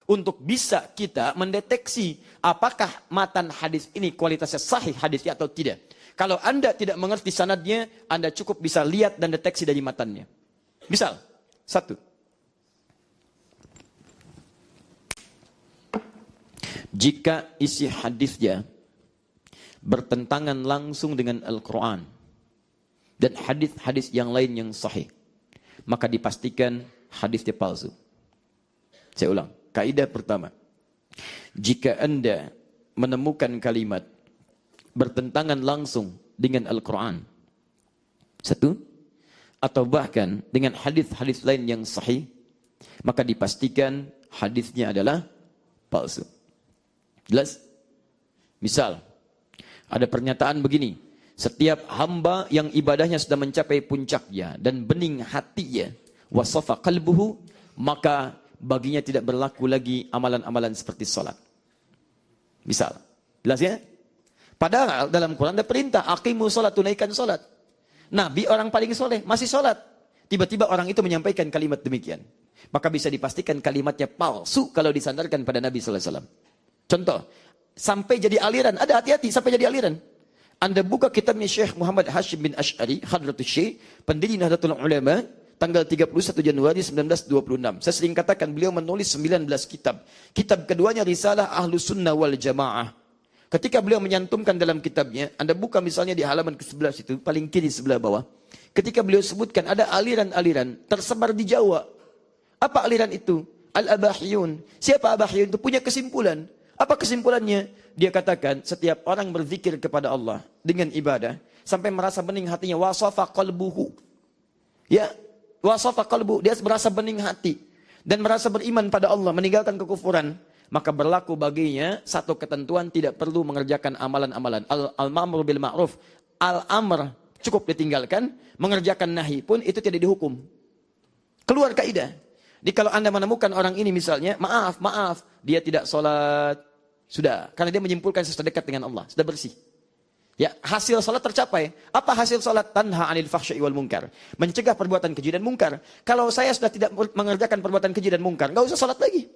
untuk bisa kita mendeteksi apakah matan hadis ini kualitasnya sahih hadisnya atau tidak. Kalau Anda tidak mengerti sanadnya, Anda cukup bisa lihat dan deteksi dari matannya. Misal, satu. Jika isi hadisnya bertentangan langsung dengan Al-Quran dan hadis-hadis yang lain yang sahih, maka dipastikan hadisnya palsu. Saya ulang, kaidah pertama. Jika Anda menemukan kalimat bertentangan langsung dengan Al-Quran, satu, atau bahkan dengan hadis-hadis lain yang sahih, maka dipastikan hadisnya adalah palsu. Jelas? Misal, ada pernyataan begini, setiap hamba yang ibadahnya sudah mencapai puncaknya dan bening hatinya, wasafa qalbuhu, maka baginya tidak berlaku lagi amalan-amalan seperti salat. Misal, jelas ya? Padahal dalam Quran ada perintah, aqimu salat, tunaikan salat. Nabi orang paling soleh, masih salat. Tiba-tiba orang itu menyampaikan kalimat demikian. Maka bisa dipastikan kalimatnya palsu kalau disandarkan pada Nabi SAW. Contoh, sampai jadi aliran, ada hati-hati sampai jadi aliran. Anda buka kitabnya Syekh Muhammad Hashim bin Ash'ari, Hadratus Syekh, pendiri Nahdlatul Ulama, tanggal 31 Januari 1926. Saya sering katakan beliau menulis 19 kitab. Kitab keduanya Risalah Ahlus Sunnah wal Jamaah. Ketika beliau menyantumkan dalam kitabnya, Anda buka misalnya di halaman ke-11 itu, paling kiri sebelah bawah. Ketika beliau sebutkan ada aliran-aliran tersebar di Jawa. Apa aliran itu? Al-Abahiyun. Siapa Abahiyun itu? Punya kesimpulan. Apa kesimpulannya? Dia katakan setiap orang berzikir kepada Allah dengan ibadah sampai merasa bening hatinya, wasafa qalbuhu. Ya, wasafa qalbu, dia merasa bening hati dan merasa beriman pada Allah, meninggalkan kekufuran, maka berlaku baginya satu ketentuan, tidak perlu mengerjakan amalan-amalan. Al-ma'mur bil ma'ruf, al-amr cukup ditinggalkan, mengerjakan nahi pun itu tidak dihukum. Keluar kaidah. Jadi kalau Anda menemukan orang ini misalnya, maaf, dia tidak sholat, sudah, karena dia menyimpulkan sudah dekat dengan Allah, sudah bersih. Ya, hasil sholat tercapai. Apa hasil sholat? Tanha anil fahsya'i wal munkar. Mencegah perbuatan keji dan mungkar. Kalau saya sudah tidak mengerjakan perbuatan keji dan mungkar, nggak usah sholat lagi.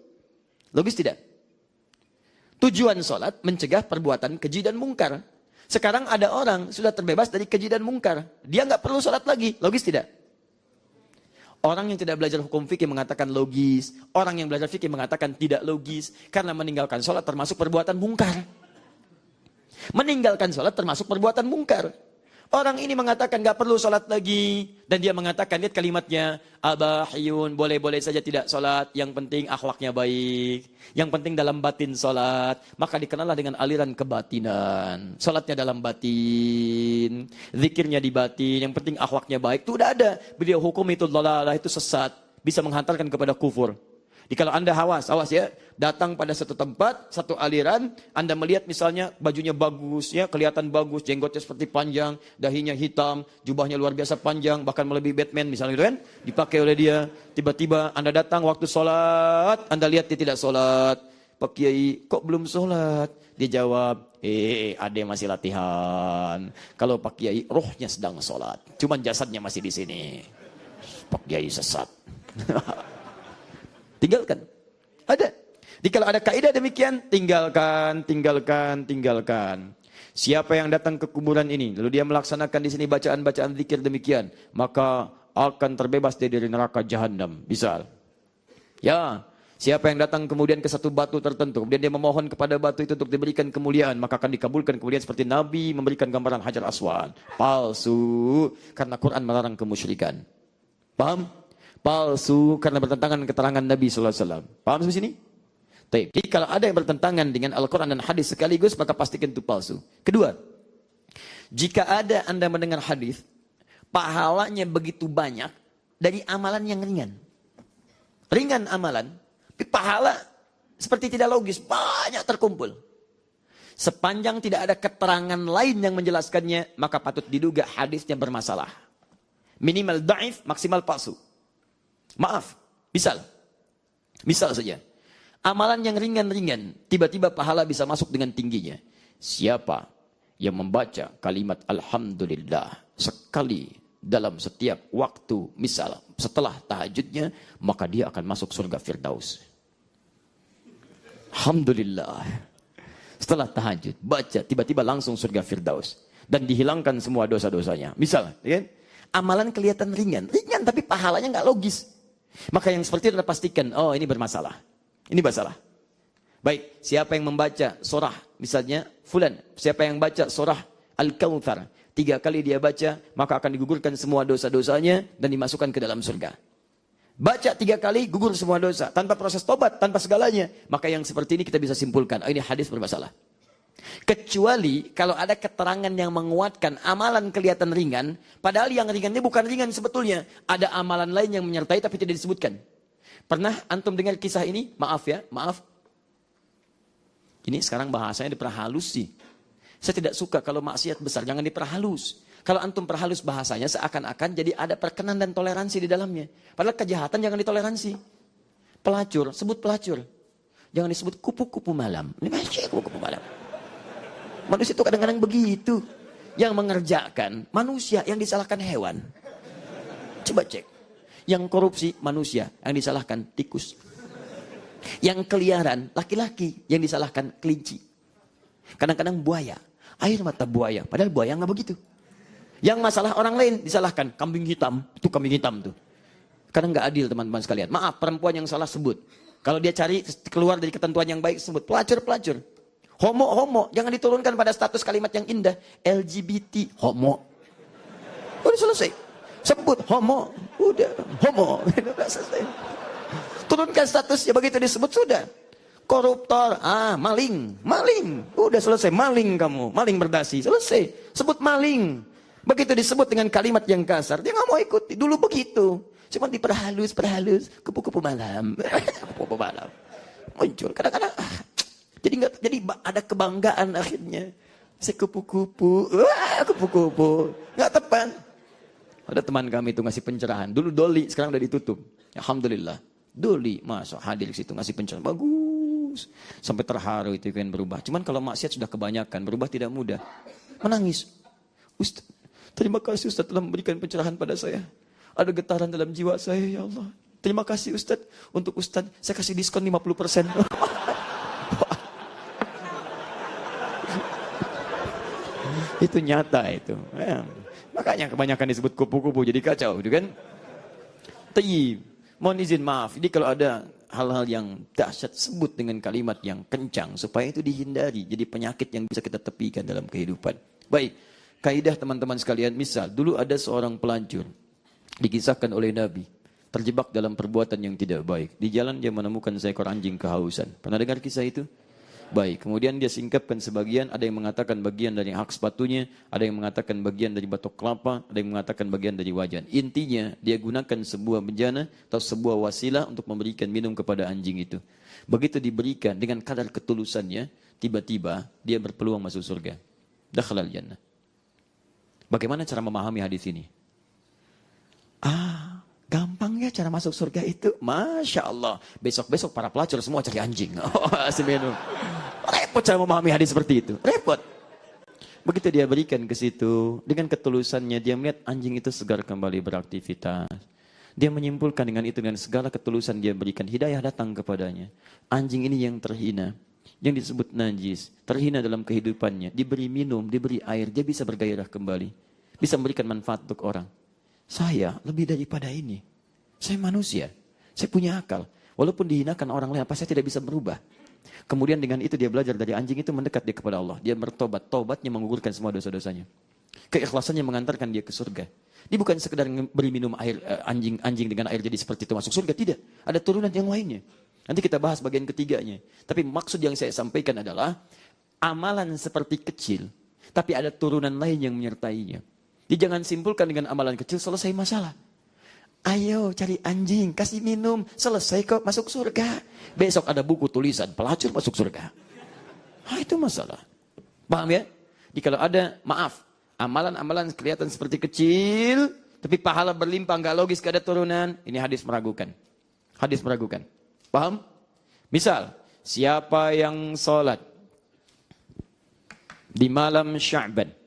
Logis tidak? Tujuan sholat mencegah perbuatan keji dan mungkar. Sekarang ada orang sudah terbebas dari keji dan mungkar. Dia nggak perlu sholat lagi. Logis tidak? Orang yang tidak belajar hukum fikih mengatakan logis. Orang yang belajar fikih mengatakan tidak logis. Karena meninggalkan sholat termasuk perbuatan mungkar. Meninggalkan sholat termasuk perbuatan mungkar. Orang ini mengatakan gak perlu sholat lagi. Dan dia mengatakan, lihat kalimatnya, abahiyun, boleh-boleh saja tidak sholat. Yang penting akhlaknya baik. Yang penting dalam batin sholat. Maka dikenallah dengan aliran kebatinan. Sholatnya dalam batin. Zikirnya di batin. Yang penting akhlaknya baik. Itu udah ada. Beliau hukum itu dhalalah, itu sesat. Bisa menghantarkan kepada kufur. Jadi kalau Anda awas ya, datang pada satu tempat, satu aliran, Anda melihat misalnya bajunya bagus, ya kelihatan bagus, jenggotnya seperti panjang, dahinya hitam, jubahnya luar biasa panjang, bahkan melebihi Batman misalnya gitu kan, dipakai oleh dia. Tiba-tiba Anda datang waktu sholat, Anda lihat dia tidak sholat. Pak Kiai, kok belum sholat? Dia jawab, ade masih latihan. Kalau Pak Kiai, rohnya sedang sholat, cuman jasadnya masih di sini. Pak Kiai sesat. Tinggalkan. Ada. Jadi kalau ada kaidah demikian, tinggalkan. Siapa yang datang ke kuburan ini, lalu dia melaksanakan di sini bacaan-bacaan zikir demikian, maka akan terbebas dari neraka jahanam. Misal. Ya, siapa yang datang kemudian ke satu batu tertentu, kemudian dia memohon kepada batu itu untuk diberikan kemuliaan, maka akan dikabulkan kemudian seperti Nabi memberikan gambaran Hajar Aswad. Palsu. Karena Quran melarang kemusyrikan. Paham? Palsu karena bertentangan keterangan Nabi SAW. Paham sampai sini? Jadi kalau ada yang bertentangan dengan Al-Quran dan hadis sekaligus, maka pastikan itu palsu. Kedua, jika ada Anda mendengar hadis, pahalanya begitu banyak dari amalan yang ringan. Ringan amalan, tapi pahala seperti tidak logis, banyak terkumpul. Sepanjang tidak ada keterangan lain yang menjelaskannya, maka patut diduga hadisnya bermasalah. Minimal dhaif, maksimal palsu. Maaf, misal saja. Amalan yang ringan-ringan, tiba-tiba pahala bisa masuk dengan tingginya. Siapa yang membaca kalimat Alhamdulillah sekali dalam setiap waktu, misal setelah tahajudnya, maka dia akan masuk surga Firdaus. Alhamdulillah. Setelah tahajud, baca, tiba-tiba langsung surga Firdaus. Dan dihilangkan semua dosa-dosanya. Misal, ya, amalan kelihatan ringan. Ringan tapi pahalanya nggak logis. Maka yang seperti itu adalah pastikan, oh ini bermasalah. Ini masalah. Baik, siapa yang membaca surah, misalnya fulan, siapa yang baca surah Al-Kautsar, 3 kali dia baca, maka akan digugurkan semua dosa-dosanya dan dimasukkan ke dalam surga. Baca 3 kali, gugur semua dosa, tanpa proses tobat, tanpa segalanya. Maka yang seperti ini kita bisa simpulkan, oh ini hadis bermasalah. Kecuali kalau ada keterangan yang menguatkan amalan kelihatan ringan, padahal yang ringan ini bukan ringan sebetulnya. Ada amalan lain yang menyertai tapi tidak disebutkan. Pernah antum dengar kisah ini? Maaf ya, maaf. Ini sekarang bahasanya diperhalus sih. Saya tidak suka kalau maksiat besar, jangan diperhalus. Kalau antum perhalus bahasanya seakan-akan jadi ada perkenan dan toleransi di dalamnya. Padahal kejahatan jangan ditoleransi. Pelacur, sebut pelacur. Jangan disebut kupu-kupu malam. Ini masih kupu-kupu malam. Manusia itu kadang-kadang begitu. Yang mengerjakan manusia, yang disalahkan hewan. Coba cek. Yang korupsi manusia, yang disalahkan tikus. Yang keliaran laki-laki, yang disalahkan kelinci. Kadang-kadang buaya. Air mata buaya, padahal buaya nggak begitu. Yang masalah orang lain disalahkan kambing hitam, itu kambing hitam tuh. Karena nggak adil teman-teman sekalian. Maaf, perempuan yang salah sebut. Kalau dia cari keluar dari ketentuan yang baik sebut pelacur. Homo, jangan diturunkan pada status kalimat yang indah. LGBT, homo. Udah selesai. Sebut homo, udah homo. Udah selesai. Turunkan statusnya, begitu disebut sudah. Koruptor, maling. Udah selesai, maling kamu, maling berdasi, selesai. Sebut maling. Begitu disebut dengan kalimat yang kasar, dia nggak mau ikut. Dulu begitu, cuma diperhalus, kupu-kupu malam, kupu-kupu malam. Muncul kadang-kadang, jadi ada kebanggaan akhirnya. Saya kupu-kupu, nggak tepat. Ada teman kami itu ngasih pencerahan. Dulu Doli, sekarang udah ditutup. Alhamdulillah. Doli, masuk hadir di situ ngasih pencerahan, bagus. Sampai terharu itu kan berubah. Cuman kalau maksiat sudah kebanyakan, berubah tidak mudah. Menangis. Ustaz, terima kasih Ustaz telah memberikan pencerahan pada saya. Ada getaran dalam jiwa saya, ya Allah. Terima kasih Ustaz. Untuk Ustaz, saya kasih diskon 50%. Itu nyata itu. Ya. Makanya kebanyakan disebut kupu-kupu, jadi kacau. Gitu kan? Tayyib. Mohon izin maaf. Jadi kalau ada hal-hal yang dahsyat, sebut dengan kalimat yang kencang. Supaya itu dihindari. Jadi penyakit yang bisa kita tepikan dalam kehidupan. Baik. Kaidah teman-teman sekalian, misal dulu ada seorang pelacur dikisahkan oleh Nabi terjebak dalam perbuatan yang tidak baik. Di jalan dia menemukan seekor anjing kehausan. Pernah dengar kisah itu? Baik, kemudian dia singkapkan sebagian, ada yang mengatakan bagian dari hak sepatunya, ada yang mengatakan bagian dari batok kelapa, ada yang mengatakan bagian dari wajan. Intinya dia gunakan sebuah bejana atau sebuah wasilah untuk memberikan minum kepada anjing itu. Begitu diberikan dengan kadar ketulusannya, tiba-tiba dia berpeluang masuk surga. Dakhalal jannah. Bagaimana cara memahami hadis ini? Gampang ya cara masuk surga itu. Masya Allah. Besok-besok para pelacur semua cari anjing. Repot cara memahami hadis seperti itu. Repot. Begitu dia berikan ke situ, dengan ketulusannya dia melihat anjing itu segar kembali beraktivitas. Dia menyimpulkan dengan itu, dengan segala ketulusan dia berikan, hidayah datang kepadanya. Anjing ini yang terhina, yang disebut najis, terhina dalam kehidupannya, diberi minum, diberi air, dia bisa bergairah kembali. Bisa memberikan manfaat untuk orang. Saya lebih daripada ini. Saya manusia. Saya punya akal. Walaupun dihinakan orang lain, apa saya tidak bisa berubah? Kemudian dengan itu dia belajar dari anjing itu mendekat dia kepada Allah. Dia bertobat. Tobatnya menggugurkan semua dosa-dosanya. Keikhlasannya mengantarkan dia ke surga. Dia bukan sekedar beri minum air anjing dengan air jadi seperti itu masuk surga. Tidak. Ada turunan yang lainnya. Nanti kita bahas bagian ketiganya. Tapi maksud yang saya sampaikan adalah amalan seperti kecil. Tapi ada turunan lain yang menyertainya. Jadi jangan simpulkan dengan amalan kecil selesai masalah. Ayo cari anjing, kasih minum, selesai kok masuk surga. Besok ada buku tulisan, pelacur masuk surga. Itu masalah. Paham ya? Jadi kalau ada, maaf, amalan-amalan kelihatan seperti kecil, tapi pahala berlimpah, nggak logis, nggak ada turunan. Ini hadis meragukan. Hadis meragukan. Paham? Misal, siapa yang sholat di malam Sya'ban,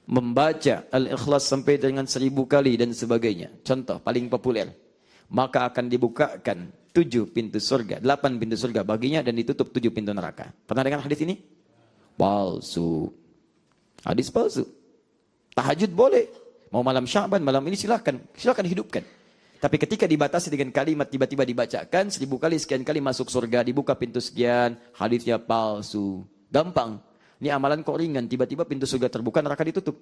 membaca Al-Ikhlas sampai dengan 1000 kali dan sebagainya. Contoh paling populer. Maka akan dibukakan 7 pintu surga, 8 pintu surga baginya dan ditutup 7 pintu neraka. Pernah dengar hadis ini? Palsu. Hadis palsu. Tahajud boleh. Mau malam Sya'ban, malam ini silakan hidupkan. Tapi ketika dibatasi dengan kalimat tiba-tiba dibacakan 1000 kali sekian kali masuk surga, dibuka pintu sekian, hadisnya palsu. Gampang. Ini amalan kok ringan, tiba-tiba pintu surga terbuka, neraka ditutup.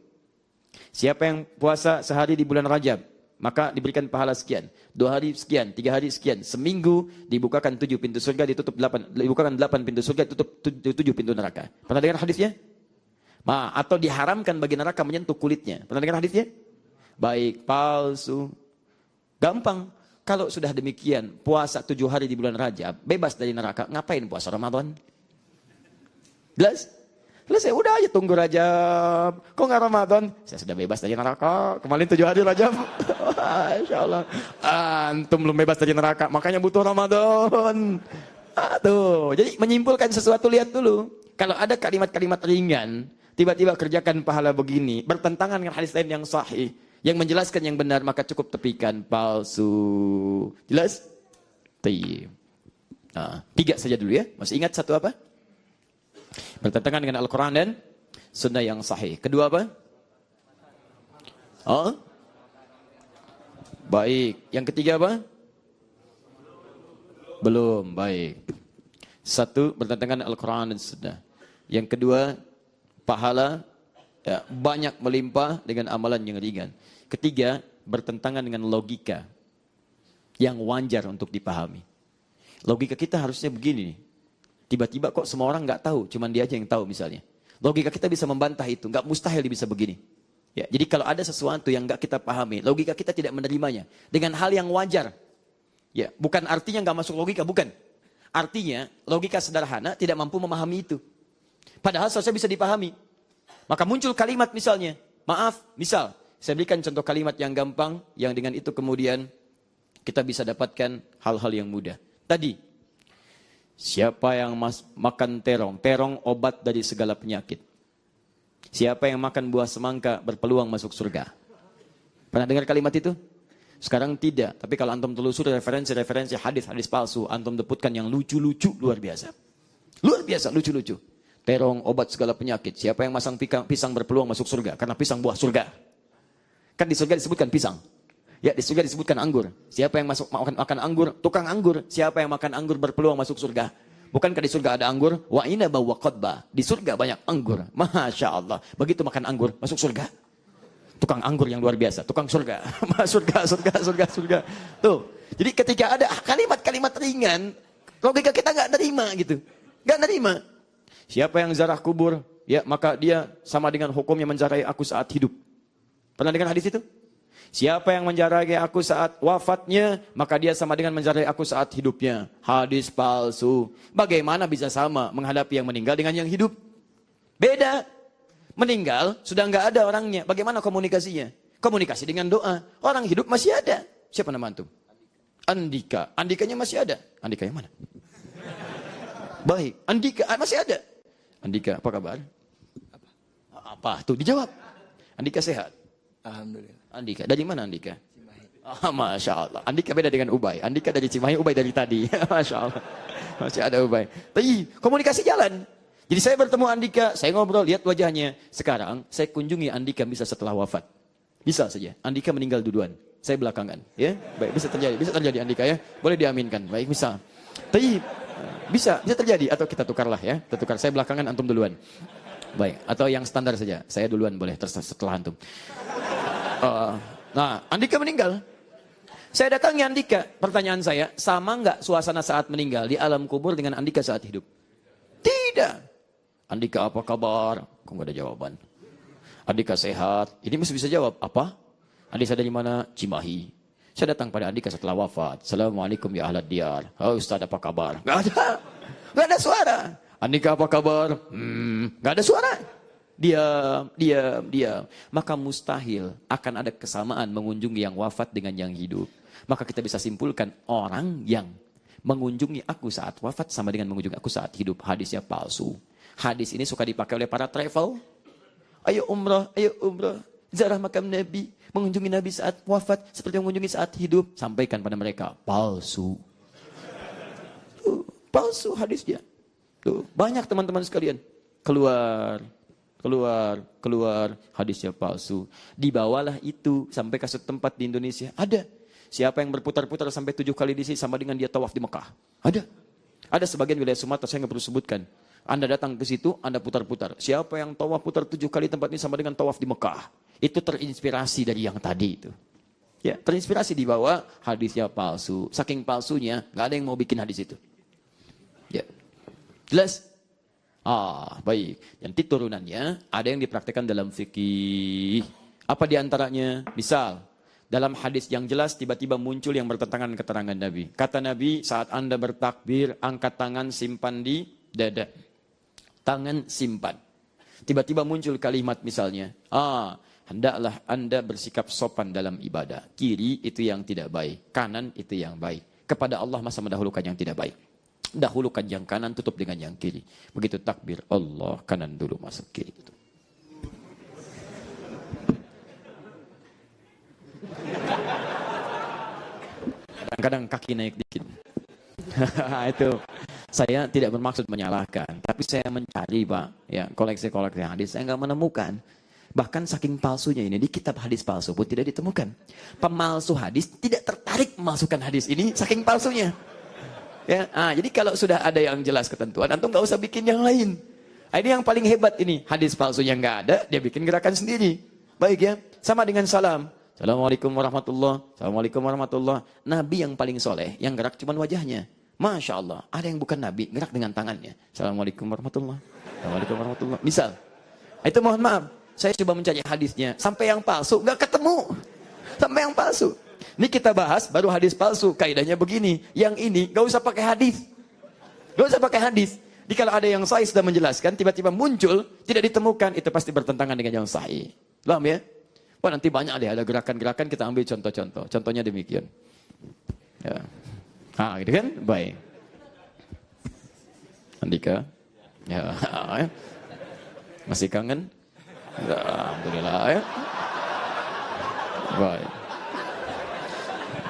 Siapa yang puasa sehari di bulan Rajab, maka diberikan pahala sekian. 2 hari sekian, 3 hari sekian. Seminggu dibukakan 7 pintu surga, dibukakan 8 pintu surga, ditutup 7 pintu neraka. Pernah dengar hadisnya? Atau diharamkan bagi neraka menyentuh kulitnya. Pernah dengar hadisnya? Baik, palsu. Gampang. Kalau sudah demikian, puasa 7 hari di bulan Rajab, bebas dari neraka, ngapain puasa Ramadan? Jelas? Selesai, udah aja tunggu Rajab. Kok nggak Ramadan? Saya sudah bebas dari neraka. Kemarin 7 hari Rajab. Masya Allah. Antum belum bebas dari neraka, makanya butuh Ramadan. Tuh, jadi menyimpulkan sesuatu, lihat dulu. Kalau ada kalimat-kalimat ringan, tiba-tiba kerjakan pahala begini, bertentangan dengan hadis lain yang sahih, yang menjelaskan yang benar, maka cukup tepikan palsu. Jelas? Tayyib. 3 saja dulu ya. Masih ingat satu apa? Bertentangan dengan Al-Quran dan Sunnah yang sahih. Kedua apa? Baik. Yang ketiga apa? Belum. Baik. 1, bertentangan dengan Al-Quran dan Sunnah. Yang kedua, pahala banyak melimpah dengan amalan yang ringan. Ketiga, bertentangan dengan logika yang wajar untuk dipahami. Logika kita harusnya begini nih. Tiba-tiba kok semua orang nggak tahu, cuman dia aja yang tahu misalnya. Logika kita bisa membantah itu, nggak mustahil bisa begini. Ya, jadi kalau ada sesuatu yang nggak kita pahami, logika kita tidak menerimanya dengan hal yang wajar. Ya, bukan artinya nggak masuk logika, bukan. Artinya logika sederhana tidak mampu memahami itu. Padahal seharusnya bisa dipahami. Maka muncul kalimat misalnya, maaf, misal saya berikan contoh kalimat yang gampang, yang dengan itu kemudian kita bisa dapatkan hal-hal yang mudah. Tadi. Siapa yang makan terong? Terong obat dari segala penyakit. Siapa yang makan buah semangka berpeluang masuk surga. Pernah dengar kalimat itu? Sekarang tidak. Tapi kalau antum telusuri referensi-referensi hadis-hadis palsu, antum dapatkan yang lucu-lucu luar biasa. Luar biasa, lucu-lucu. Terong obat segala penyakit. Siapa yang masang pisang berpeluang masuk surga. Karena pisang buah surga. Kan di surga disebutkan pisang. Ya, di surga disebutkan anggur. Siapa yang makan anggur? Tukang anggur. Siapa yang makan anggur berpeluang masuk surga? Bukankah di surga ada anggur? Wa inaba wa qadba. Di surga banyak anggur. Masya Allah. Begitu makan anggur, masuk surga. Tukang anggur yang luar biasa. Tukang surga. surga. Tuh. Jadi ketika ada kalimat-kalimat ringan, logika kita nggak nerima gitu. Nggak nerima. Siapa yang zarah kubur? Ya, maka dia sama dengan hukumnya menzarai aku saat hidup. Pernah dengar hadis itu? Siapa yang menjarai aku saat wafatnya, maka dia sama dengan menjarai aku saat hidupnya. Hadis palsu. Bagaimana bisa sama menghadapi yang meninggal dengan yang hidup? Beda. Meninggal, sudah nggak ada orangnya. Bagaimana komunikasinya? Komunikasi dengan doa. Orang hidup masih ada. Siapa nama antum? Andika. Andikanya masih ada. Andika yang mana? Baik. Andika masih ada. Andika, apa kabar? Apa? Tuh dijawab. Andika sehat. Alhamdulillah. Andika, dari mana Andika? Cimahi. Masya Allah. Andika beda dengan Ubay. Andika dari Cimahi, Ubay dari tadi. Masya Allah. Masih ada Ubay. Tapi komunikasi jalan. Jadi saya bertemu Andika, saya ngobrol, lihat wajahnya. Sekarang saya kunjungi Andika bisa setelah wafat. Bisa saja. Andika meninggal duluan. Saya belakangan. Ya, baik, bisa terjadi Andika ya. Boleh diaminkan. Baik, bisa. Tapi bisa terjadi. Atau kita tukarlah ya. Kita tukar. Saya belakangan, antum duluan. Baik. Atau yang standar saja. Saya duluan boleh setelah antum. Nah, Andika meninggal. Saya datangi Andika. Pertanyaan saya, sama nggak suasana saat meninggal di alam kubur dengan Andika saat hidup? Tidak. Andika apa kabar? Kok nggak ada jawaban? Andika sehat. Ini masih bisa jawab. Apa? Andika dari mana? Cimahi. Saya datang pada Andika setelah wafat. Assalamualaikum ya ahlad diyar. Oh Ustaz apa kabar? Nggak ada. Nggak ada suara. Andika apa kabar? Nggak ada suara. Diam. Maka mustahil akan ada kesamaan mengunjungi yang wafat dengan yang hidup. Maka kita bisa simpulkan orang yang mengunjungi aku saat wafat sama dengan mengunjungi aku saat hidup. Hadisnya palsu. Hadis ini suka dipakai oleh para travel. Ayo umrah. Ziarah makam Nabi. Mengunjungi Nabi saat wafat seperti mengunjungi saat hidup. Sampaikan pada mereka. Palsu. Palsu hadisnya. Tuh, banyak teman-teman sekalian. Keluar, hadisnya palsu. Dibawalah itu sampai ke satu tempat di Indonesia. Ada. Siapa yang berputar-putar sampai 7 kali di sini sama dengan dia tawaf di Mekah. Ada. Ada sebagian wilayah Sumatera, saya nggak perlu sebutkan. Anda datang ke situ, Anda putar-putar. Siapa yang tawaf putar 7 kali tempat ini sama dengan tawaf di Mekah. Itu terinspirasi dari yang tadi itu. Ya, terinspirasi dibawa hadisnya palsu. Saking palsunya, nggak ada yang mau bikin hadis itu. Ya, jelas? Baik. Nanti turunannya ada yang dipraktekkan dalam fikih. Apa diantaranya? Misal, dalam hadis yang jelas tiba-tiba muncul yang bertentangan dengan keterangan Nabi. Kata Nabi, saat Anda bertakbir, angkat tangan simpan di dada. Tangan simpan. Tiba-tiba muncul kalimat misalnya, hendaklah Anda bersikap sopan dalam ibadah. Kiri itu yang tidak baik, kanan itu yang baik. Kepada Allah masa mendahulukan yang tidak baik. Dahulukan yang kanan, tutup dengan yang kiri. Begitu takbir, Allah kanan dulu masuk kiri. Kadang-kadang kaki naik dikit. Itu saya tidak bermaksud menyalahkan, tapi saya mencari Pak, ya koleksi-koleksi hadis, saya nggak menemukan. Bahkan saking palsunya ini, di kitab hadis palsu pun tidak ditemukan. Pemalsu hadis tidak tertarik memasukkan hadis ini saking palsunya. Ya, jadi kalau sudah ada yang jelas ketentuan, antum nggak usah bikin yang lain. Ini yang paling hebat ini, hadis palsunya nggak ada, dia bikin gerakan sendiri. Baik ya, sama dengan salam. Assalamualaikum warahmatullah. Assalamualaikum warahmatullah. Nabi yang paling soleh, yang gerak cuma wajahnya. Masya Allah, ada yang bukan Nabi, gerak dengan tangannya. Assalamualaikum warahmatullah. Assalamualaikum warahmatullah. Misal, itu mohon maaf, saya coba mencari hadisnya. Sampai yang palsu, nggak ketemu. Sampai yang palsu. Ini kita bahas, baru hadis palsu. Kaidahnya begini, yang ini nggak usah pakai hadis. Nggak usah pakai hadis. Jadi kalau ada yang sahih sudah menjelaskan, tiba-tiba muncul, tidak ditemukan, itu pasti bertentangan dengan yang sahih. Paham ya? Wah nanti banyak deh, ada gerakan-gerakan, kita ambil contoh-contoh. Contohnya demikian. Ya. Gitu kan? Baik. Andika. Ya. Masih kangen? Ya, alhamdulillah ya. Baik.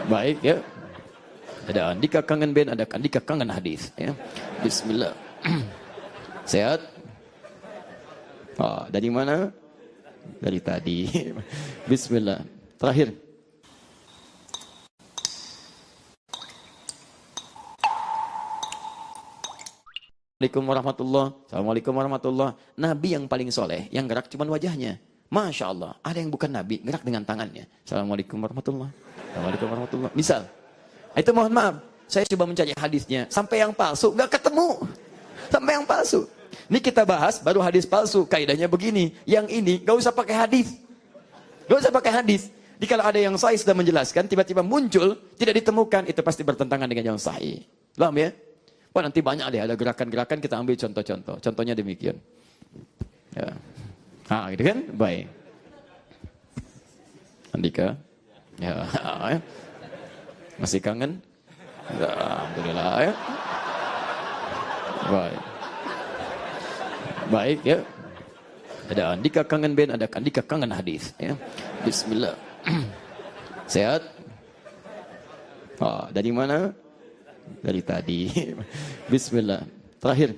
Baik ya. Ada Andika kangen band, ada Andika kangen hadis. Ya. Bismillah. Sehat? Dari mana? Dari tadi. Bismillah. Terakhir. Assalamualaikum warahmatullah. Assalamualaikum warahmatullah. Nabi yang paling soleh, yang gerak cuma wajahnya. Masya Allah. Ada yang bukan Nabi, gerak dengan tangannya. Assalamualaikum warahmatullah. Assalamualaikum warahmatullah. Misal, itu mohon maaf, saya coba mencari hadisnya. Sampai yang palsu, nggak ketemu. Sampai yang palsu. Ini kita bahas, baru hadis palsu. Kaidahnya begini, yang ini nggak usah pakai hadis. Nggak usah pakai hadis. Jadi kalau ada yang sahih sudah menjelaskan, tiba-tiba muncul, tidak ditemukan, itu pasti bertentangan dengan yang sahih. Paham ya? Wah nanti banyak deh, ada gerakan-gerakan, kita ambil contoh-contoh. Contohnya demikian. Ya. Gitu kan? Baik. Andika. Ya. Masih kangen? Ya, alhamdulillah ya. Baik. Baik ya. Ada Andika kangen band, ada Andika kangen hadis. Ya. Bismillah. Sehat? Dari mana? Dari tadi. Bismillah. Terakhir.